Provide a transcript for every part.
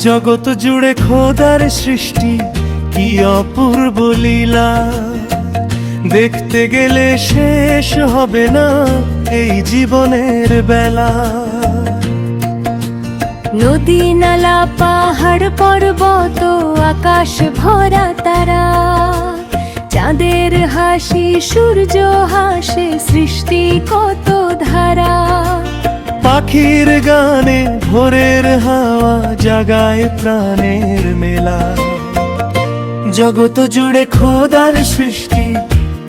জগৎ জুড়ে খোদার সৃষ্টি কি অপূর্ব লীলা, দেখতে গেলে শেষ হবে না এই জীবনের বেলা। নদী নালা পাহাড় পর্বত আকাশ ভরা তারা, চাঁদের হাসি সূর্য হাসে সৃষ্টি কত ধারা। পাখির গানে ভোরের হাওয়া জাগায় প্রাণের মেলা, জগৎ জুড়ে খোদার সৃষ্টি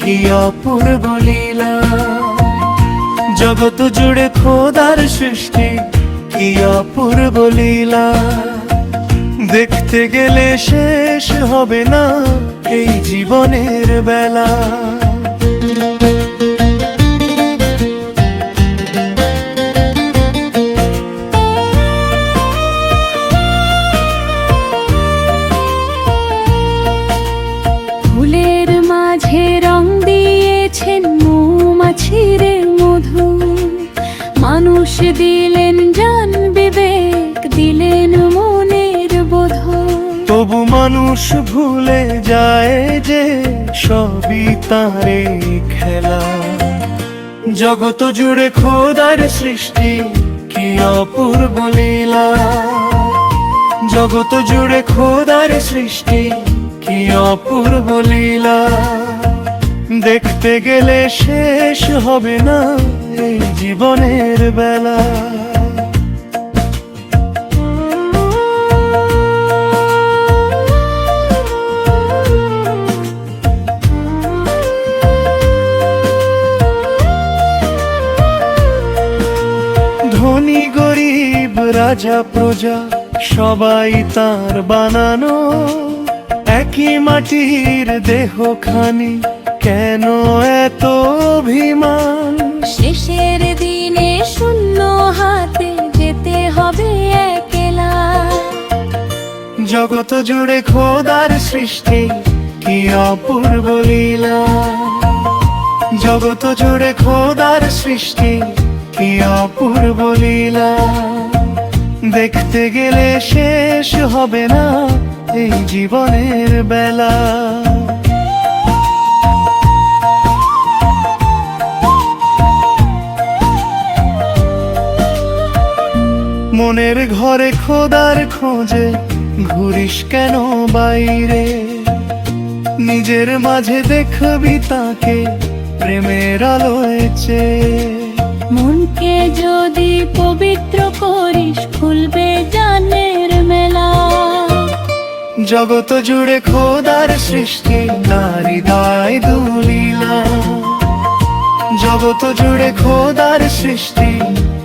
কি অপূর্ব লীলা। জগৎ জুড়ে খোদার সৃষ্টি কি অপূর্ব লীলা, দেখতে গেলে শেষ হবে না এই জীবনের বেলা। ফুলের মাঝে রং দিয়েছেন মৌমাছির মধু, মানুষ দিলেন জান বিবেক দিলেন মনের বোধ। তবু মানুষ ভুলে যায় যে সবই তারে খেলা, জগৎ জুড়ে খোদার সৃষ্টি কি অপূর্ব লীলা। জগৎ জুড়ে খোদার সৃষ্টি কি অপূর্ব লীলা, দেখতে গেলে শেষ হবে না এই জীবনের বেলা। ধনী গরিব রাজা প্রজা সবাই তার বানানো, একই মাটির দেহখানি কেন এত অভিমান। শেষের দিনে শূন্য হাতে যেতে হবে একলা, জগৎ জুড়ে খোদার সৃষ্টি কি অপূর্ব লীলা। জগৎ জুড়ে খোদার সৃষ্টি কি অপূর্ব লীলা, দেখতে গেলে শেষ হবে না এই জীবনের বেলা। মনের ঘরে খোদার খোঁজে ঘুরিস কেন বাইরে, নিজের মাঝে দেখবি তাকে প্রেমের আলোয় চেয়ে। মনকে যদি পবিত্র করিস খুলবে জানের মেলা, জগৎ জুড়ে খোদার সৃষ্টি তার হৃদয় দুলীলা। জগৎ জুড়ে খোদার সৃষ্টি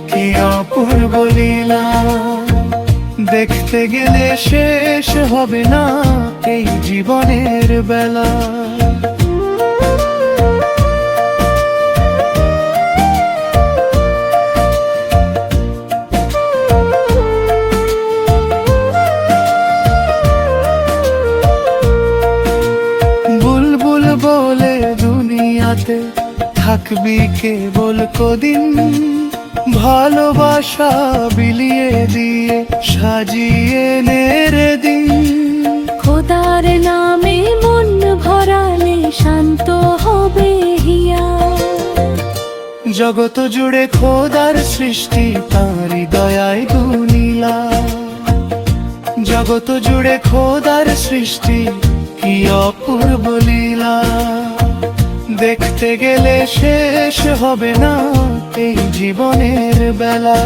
কি অপূর্ব লীলা, দেখতে গেলে শেষ হবে না এই জীবনের বেলা। বুলবুল বলে দুনিয়াতে থাকবি কেবল কদিন, ভালোবাসা বিলিয়ে দিয়ে সাজিয়ে নে দিন। খোদার নামে মন ভরালে শান্ত হবে হিয়া, জগৎ জুড়ে খোদার সৃষ্টি তাঁরই দয়ায় দুনীলা। জগৎ জুড়ে খোদার সৃষ্টি কি অপূর্ব লীলা, দেখতে গেলে শেষ হবে না এই জীবনের বেলা।